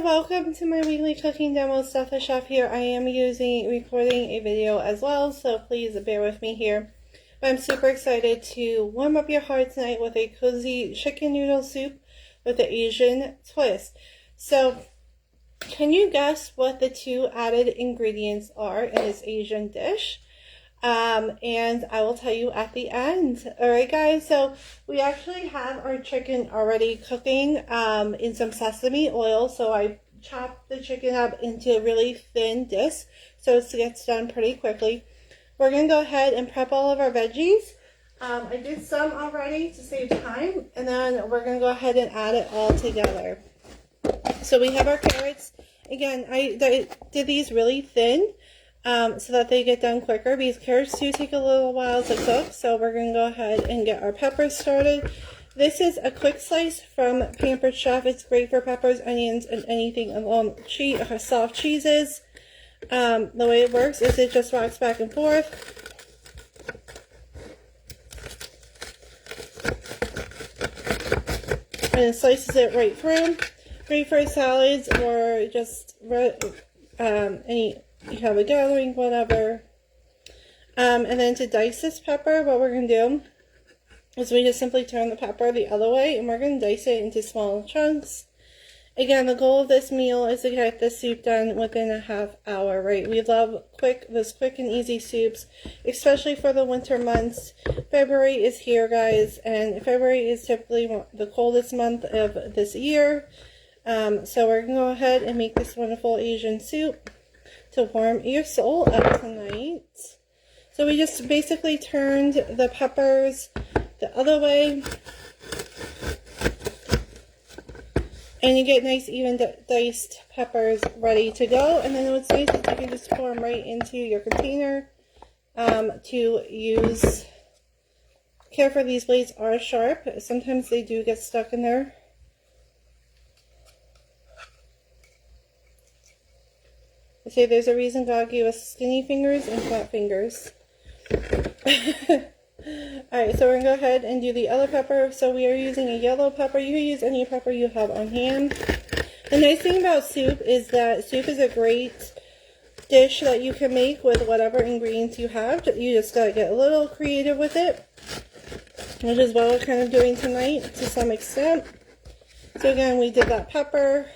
welcome to my weekly cooking demo. Steph the Chef here. I am recording a video as well, so please bear with me here. But I'm super excited to warm up your heart tonight with a cozy chicken noodle soup with an Asian twist. So, can you guess what the two added ingredients are in this Asian dish? And I will tell you at the end. Alright guys, so we actually have our chicken already cooking in some sesame oil. So I chopped the chicken up into a really thin disc so it gets done pretty quickly. We're going to go ahead and prep all of our veggies. I did some already to save time, and then we're going to go ahead and add it all together. So we have our carrots. Again, I did these really thin. So that they get done quicker, because carrots do take a little while to cook. So we're going to go ahead and get our peppers started. This is a quick slice from Pampered Chef. It's great for peppers, onions, and anything along soft cheeses. The way it works is it just rocks back and forth. And it slices it right through. Great for salads or just any... You have a gathering, whatever. And then to dice this pepper, what we're going to do is we just simply turn the pepper the other way, and we're going to dice it into small chunks. Again, the goal of this meal is to get this soup done within a half hour, right? We love those quick and easy soups, especially for the winter months. February is here, guys, and February is typically the coldest month of this year. So we're going to go ahead and make this wonderful Asian soup to warm your soul up tonight. So we just basically turned the peppers the other way, and you get nice even diced peppers ready to go. And then what's nice is you can just pour them right into your container to use. Careful, these blades are sharp. Sometimes they do get stuck in there. I say there's a reason God gave us skinny fingers and fat fingers. Alright, so we're going to go ahead and do the other pepper. So we are using a yellow pepper. You can use any pepper you have on hand. The nice thing about soup is that soup is a great dish that you can make with whatever ingredients you have. You just got to get a little creative with it, which is what we're kind of doing tonight to some extent. So again, we did that pepper.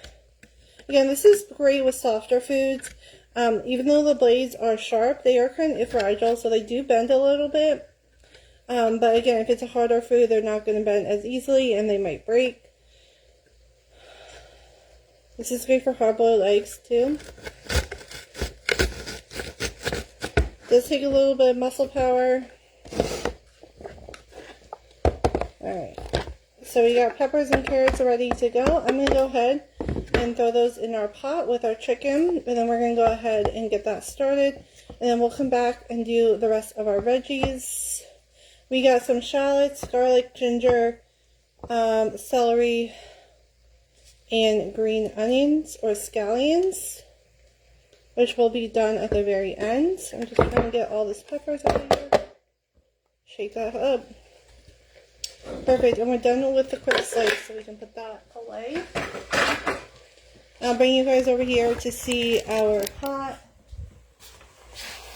Again, this is great with softer foods. Even though the blades are sharp, they are kind of fragile, so they do bend a little bit. But again, if it's a harder food, they're not going to bend as easily, and they might break. This is great for hard-boiled eggs, too. Does take a little bit of muscle power. Alright. So we got peppers and carrots ready to go. I'm going to go ahead and throw those in our pot with our chicken, and then we're going to go ahead and get that started, and then we'll come back and do the rest of our veggies. We got some shallots, garlic, ginger, celery, and green onions or scallions, which will be done at the very end. So I'm just trying to get all these peppers out of here. Shake that up. Perfect, and we're done with the quick slice, so we can put that away. I'll bring you guys over here to see our pot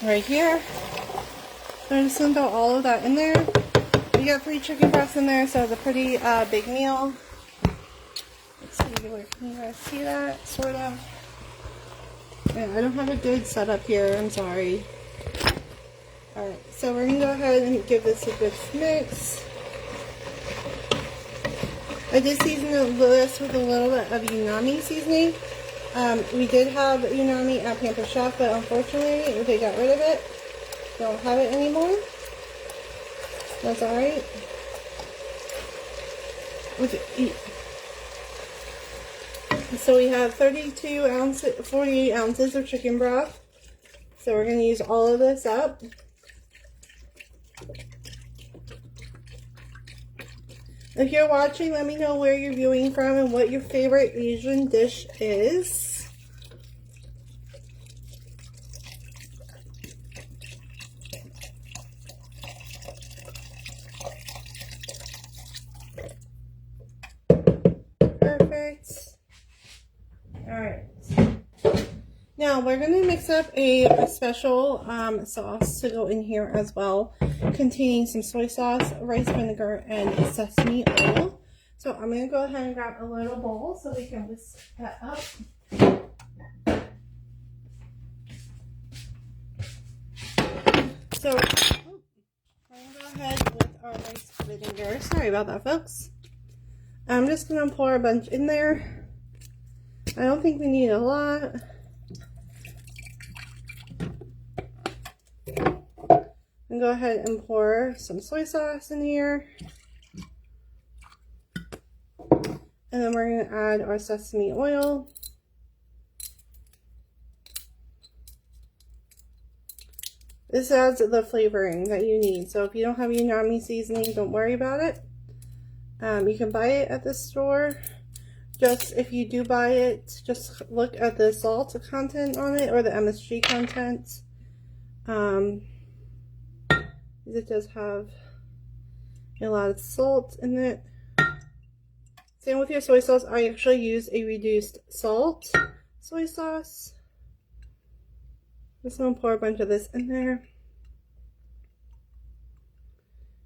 right here. So I'm just going to throw all of that in there. We got 3 chicken breasts in there, so it's a pretty big meal. Let's see, where can you guys see that? Sort of. Yeah, I don't have a good setup here, I'm sorry. Alright, so we're going to go ahead and give this a good mix. I did season this with a little bit of unami seasoning. We did have unami at Pampered Chef, but unfortunately they got rid of it. Don't have it anymore. That's alright. So we have 48 ounces of chicken broth. So we're going to use all of this up. If you're watching, let me know where you're viewing from and what your favorite Asian dish is. Perfect. Alright, Now we're going to mix up a special sauce to go in here as well, containing some soy sauce, rice vinegar, and sesame oil. So I'm going to go ahead and grab a little bowl so we can whisk that up. So I'm going to go ahead with our rice vinegar. Sorry about that, folks. I'm just going to pour a bunch in there. I don't think we need a lot. And go ahead and pour some soy sauce in here. And then we're going to add our sesame oil. This adds the flavoring that you need. So if you don't have umami seasoning, don't worry about it. You can buy it at the store. Just if you do buy it, just look at the salt content on it or the MSG content. It does have a lot of salt in it. Same with your soy sauce. I actually use a reduced salt soy sauce. Just gonna pour a bunch of this in there.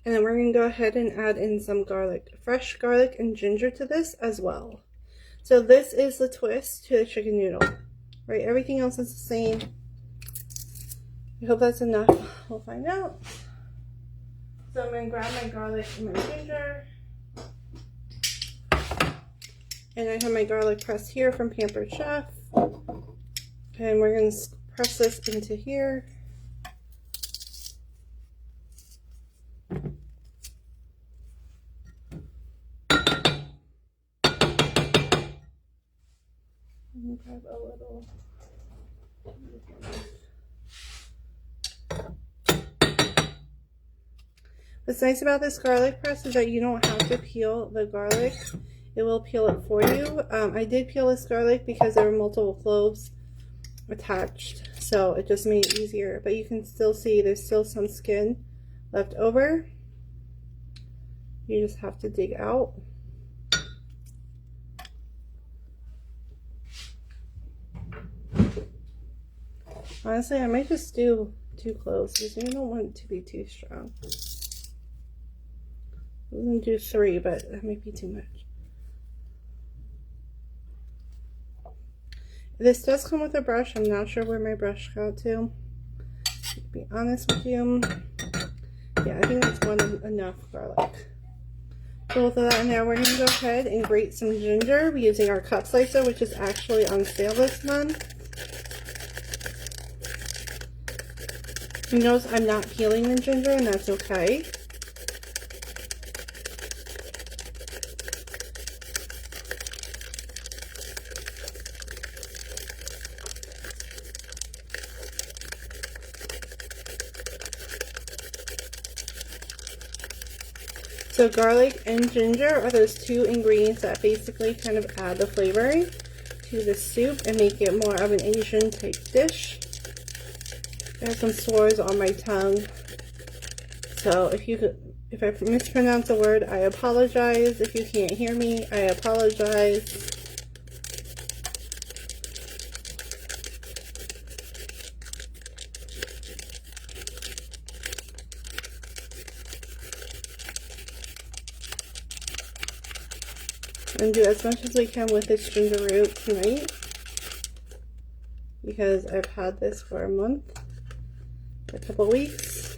And then we're gonna go ahead and add in some garlic, fresh garlic and ginger to this as well. So this is the twist to the chicken noodle, right? Everything else is the same. I hope that's enough. We'll find out. So I'm going to grab my garlic and my ginger. And I have my garlic press here from Pampered Chef. And we're going to press this into here. And grab a little. What's nice about this garlic press is that you don't have to peel the garlic. It will peel it for you. I did peel this garlic because there were multiple cloves attached, so it just made it easier. But you can still see there's still some skin left over. You just have to dig out. Honestly, I might just do 2 cloves because you don't want it to be too strong. I'm going to do 3, but that might be too much. This does come with a brush. I'm not sure where my brush got to be honest with you. Yeah, I think that's enough garlic. So with that in there, we're going to go ahead and grate some ginger using our cup slicer, which is actually on sale this month. You notice I'm not peeling the ginger, and that's okay. So garlic and ginger are those 2 ingredients that basically kind of add the flavoring to the soup and make it more of an Asian type dish. I have some sores on my tongue, so if I mispronounce a word, I apologize. If you can't hear me, I apologize. And do as much as we can with this ginger root tonight, because I've had this for a month, a couple weeks.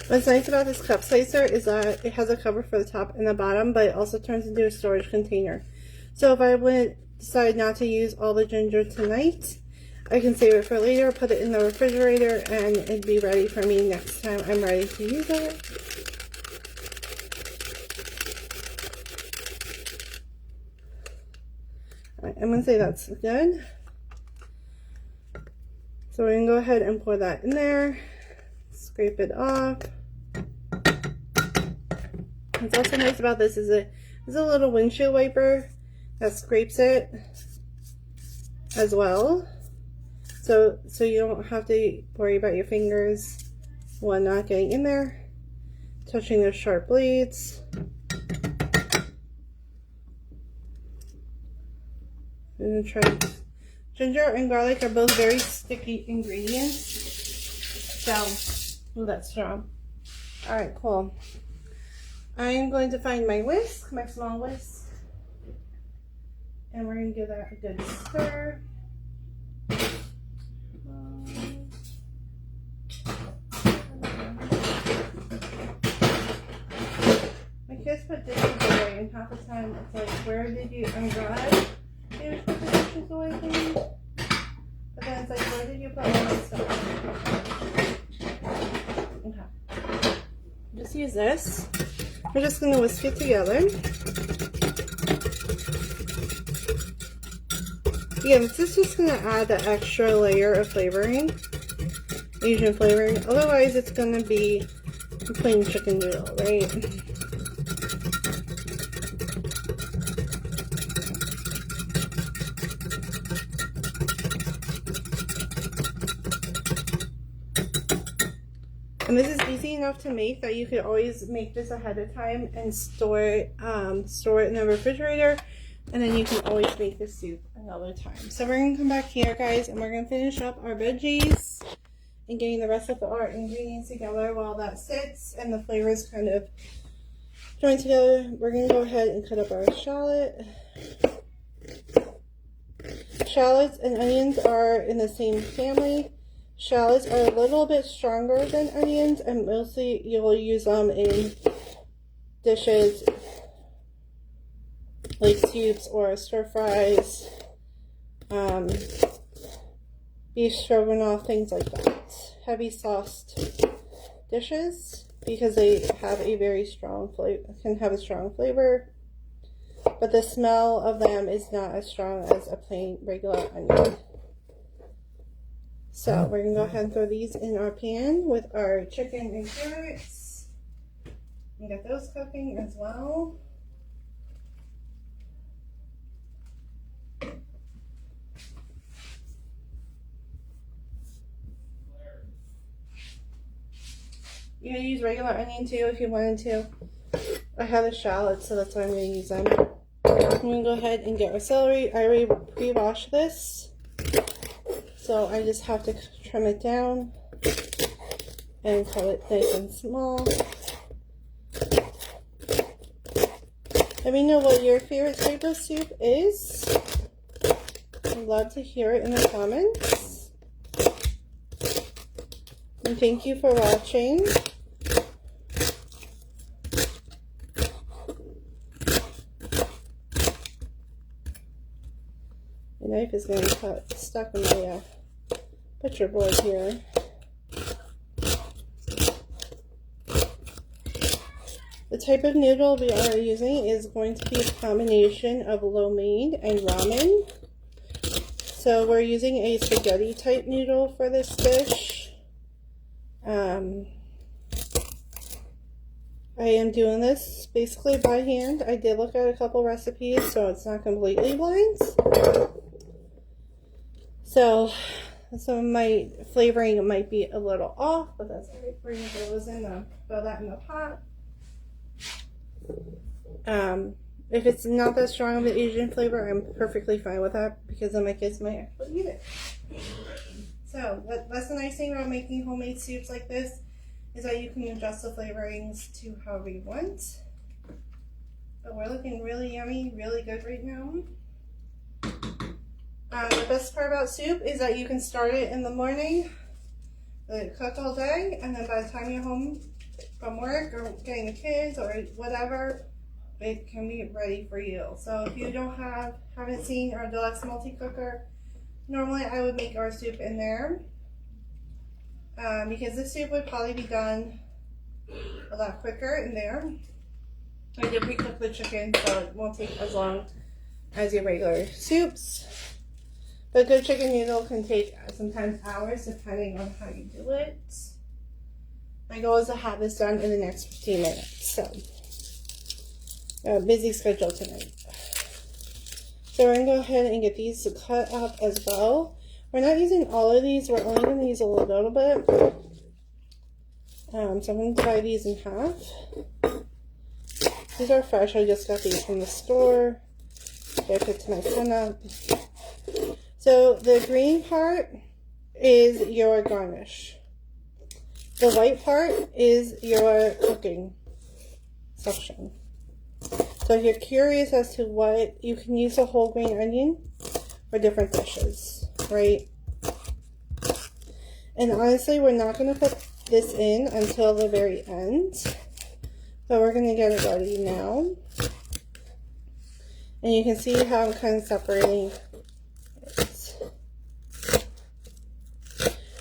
What's nice about this cup slicer is that it has a cover for the top and the bottom, but it also turns into a storage container. So if I would decide not to use all the ginger tonight, I can save it for later, put it in the refrigerator, and it'd be ready for me next time I'm ready to use it. Alright, I'm going to say that's good. So we're going to go ahead and pour that in there, scrape it off. What's also nice about this is there's a little windshield wiper that scrapes it as well. So you don't have to worry about your fingers while not getting in there, touching those sharp blades. I'm gonna try. Ginger and garlic are both very sticky ingredients. So, ooh, that's strong. Alright, cool. I'm going to find my whisk, my small whisk. And we're going to give that a good stir. My kids put dishes away, and half the time it's like, where did you, I'm glad you put the dishes away for me. But then it's like, where did you put all my stuff? Okay. Just use this. We're just going to whisk it together. Yeah, this is just going to add the extra layer of flavoring, Asian flavoring. Otherwise, it's going to be a plain chicken noodle, right? And this is easy enough to make that you could always make this ahead of time and store it in the refrigerator. And then you can always make the soup another time. So we're going to come back here, guys, and we're going to finish up our veggies and getting the rest of our ingredients together while that sits and the flavors kind of join together. We're going to go ahead and cut up our shallot. Shallots and onions are in the same family. Shallots are a little bit stronger than onions, and mostly you'll use them in dishes like soups or stir fries, beef stroganoff, things like that. Heavy sauced dishes because they have a very strong flavor, can have a strong flavor, but the smell of them is not as strong as a plain regular onion. So we're gonna go ahead and throw these in our pan with our chicken and carrots and get those cooking as well. You can use regular onion too if you wanted to. I have a shallot, so that's why I'm going to use them. I'm going to go ahead and get our celery. I already pre-washed this, so I just have to trim it down and cut it nice and small. Let me know what your favorite type of soup is. I'd love to hear it in the comments. And thank you for watching. The knife is going to get stuck in my butcher board here. The type of noodle we are using is going to be a combination of lo mein and ramen. So we're using a spaghetti type noodle for this dish. I am doing this basically by hand. I did look at a couple recipes, so it's not completely blind. So some of my flavoring might be a little off, but that's all right. We're gonna throw that in the pot. If it's not that strong of an Asian flavor, I'm perfectly fine with that because then my kids might actually eat it. So that's the nice thing about making homemade soups like this, is that you can adjust the flavorings to however you want. But we're looking really yummy, really good right now. The best part about soup is that you can start it in the morning, let it cook all day, and then by the time you're home from work or getting the kids or whatever, it can be ready for you. So if you haven't seen our deluxe multi-cooker, normally I would make our soup in there. Because this soup would probably be done a lot quicker in there. I did pre-cook the chicken, so it won't take as long as your regular soups. But good chicken noodle can take sometimes hours depending on how you do it. My goal is to have this done in the next 15 minutes. So, busy schedule tonight. So we're going to go ahead and get these cut up as well. We're not using all of these. We're only going to use a little bit. So I'm going to divide these in half. These are fresh. I just got these from the store. They fit to my son up. So the green part is your garnish. The white part is your cooking section. So if you're curious as to what, you can use a whole green onion for different dishes, right? And honestly, we're not going to put this in until the very end. But we're going to get it ready now. And you can see how I'm kind of separating it.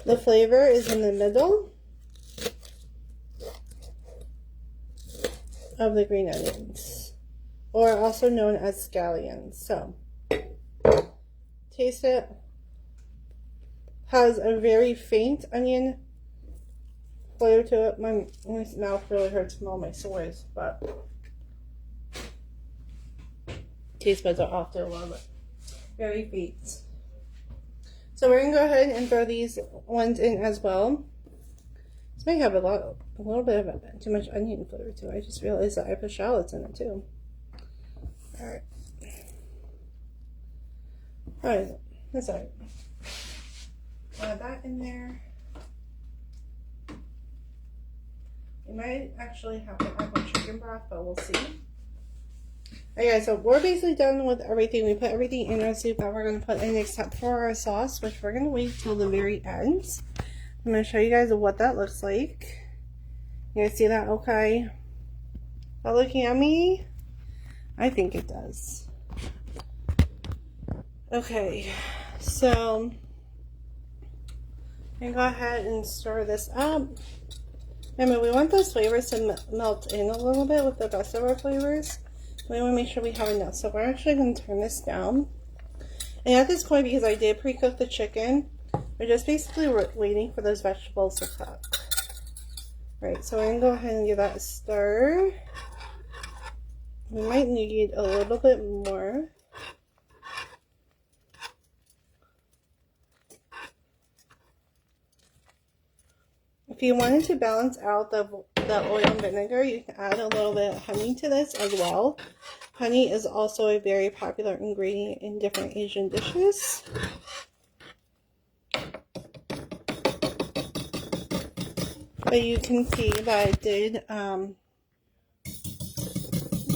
The flavor is in the middle of the green onions, or also known as scallions. So, taste it. Has a very faint onion flavor to it. My mouth really hurts from all my sores, but taste buds are off to a little bit. Very faint. So we're gonna go ahead and throw these ones in as well. This might have a little bit of too much onion flavor too. I just realized that I put shallots in it too. Alright. Alright, that's alright. Add that in there. We might actually have to add more chicken broth, but we'll see. Okay, so we're basically done with everything. We put everything in our soup that we're going to put in except for our sauce, which we're going to wait till the very end. I'm going to show you guys what that looks like. You guys see that okay? Are looking at me? I think it does. Okay, so I'm going to go ahead and stir this up. Remember, we want those flavors to melt in a little bit with the rest of our flavors. We want to make sure we have enough. So we're actually going to turn this down. And at this point, because I did pre-cook the chicken, we're just basically waiting for those vegetables to cook. Right, so we're going to go ahead and give that a stir. We might need a little bit more. If you wanted to balance out the oil and vinegar, you can add a little bit of honey to this as well. Honey is also a very popular ingredient in different Asian dishes. But you can see that it did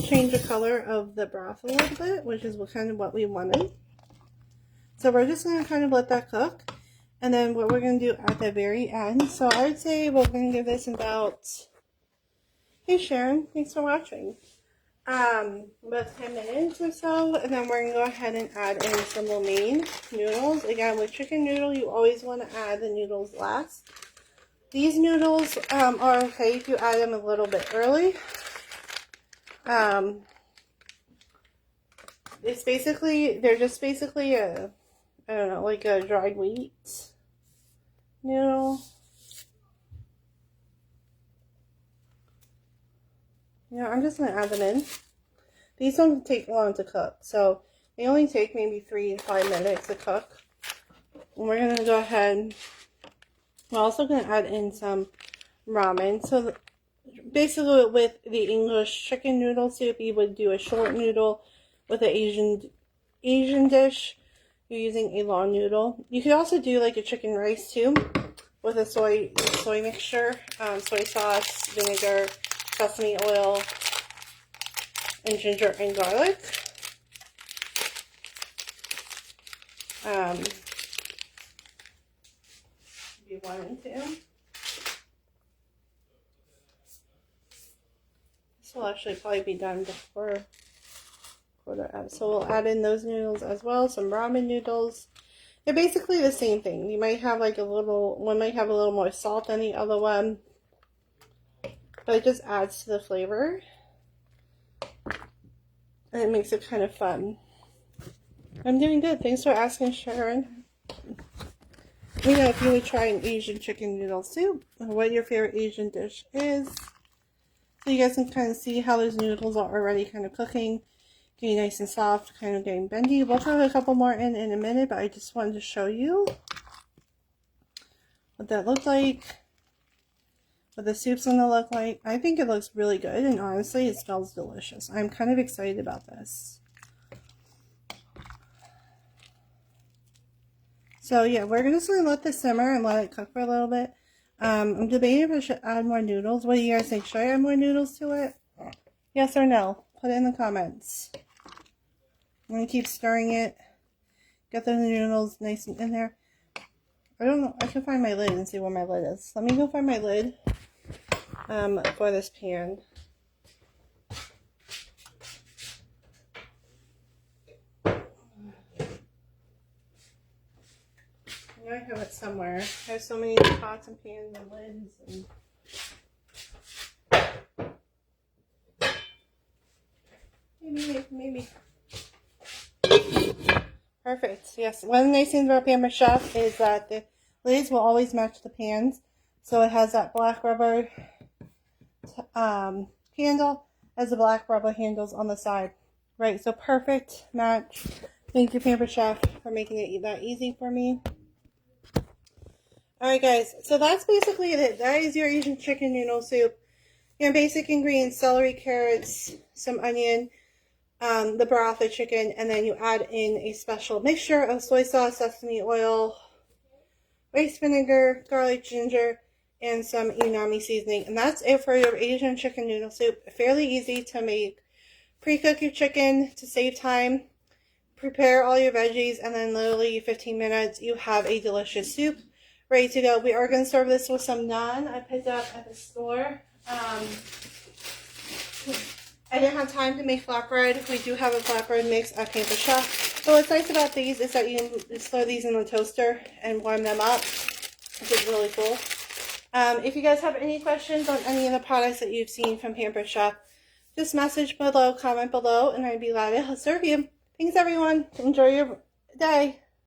change the color of the broth a little bit, which is kind of what we wanted. So we're just going to kind of let that cook. And then what we're going to do at the very end, so I would say we're going to give this about, hey Sharon, thanks for watching, about 10 minutes or so, and then we're going to go ahead and add in some lo mein noodles. Again, with chicken noodle, you always want to add the noodles last. These noodles are okay if you add them a little bit early. It's basically, they're just basically a, I don't know, like a dried wheat noodle. Yeah, I'm just going to add them in. These don't take long to cook, so they only take maybe 3 to 5 minutes to cook. And we're going to go ahead, we're also going to add in some ramen. So basically with the English chicken noodle soup, you would do a short noodle. With an Asian dish, you're using a long noodle. You could also do like a chicken rice too, with a soy mixture, soy sauce, vinegar, sesame oil, and ginger and garlic. If you wanted to. This will actually probably be done before so we'll add in those noodles as well, some ramen noodles. They're basically the same thing. You might have like one might have a little more salt than the other one, but it just adds to the flavor and it makes it kind of fun. I'm doing good. Thanks for asking, Sharon. Let me know if you would try an Asian chicken noodle soup or what your favorite Asian dish is. So you guys can kind of see how those noodles are already kind of cooking. Getting nice and soft, kind of getting bendy. We'll throw a couple more in a minute, but I just wanted to show you what that looked like, what the soup's gonna look like. I think it looks really good, and honestly, it smells delicious. I'm kind of excited about this. So yeah, we're just going to let this simmer and let it cook for a little bit. I'm debating if I should add more noodles. What do you guys think? Should I add more noodles to it? Yes or no? Put it in the comments. I'm going to keep stirring it. Get the noodles nice and in there. I don't know. I can find my lid and see where my lid is. Let me go find my lid for this pan. I have it somewhere. I have so many pots and pans and lids and maybe. Perfect. Yes. One of the nice things about Pamper Chef is that the lids will always match the pans. So it has that black rubber handle as the black rubber handles on the side. Right. So perfect match. Thank you, Pamper Chef, for making it that easy for me. Alright guys, so that's basically it. That is your Asian chicken noodle soup. Your basic ingredients: celery, carrots, some onion, the broth of chicken, and then you add in a special mixture of soy sauce, sesame oil, rice vinegar, garlic, ginger, and some umami seasoning. And that's it for your Asian chicken noodle soup. Fairly easy to make. Pre-cook your chicken to save time. Prepare all your veggies, and then literally 15 minutes you have a delicious soup ready to go. We are going to serve this with some naan I picked up at the store. I didn't have time to make flatbread. We do have a flatbread mix at Pamper Chef. But what's nice about these is that you can just throw these in the toaster and warm them up, which is really cool. If you guys have any questions on any of the products that you've seen from Pamper Chef, just message below, comment below, and I'd be glad to serve you. Thanks everyone. Enjoy your day.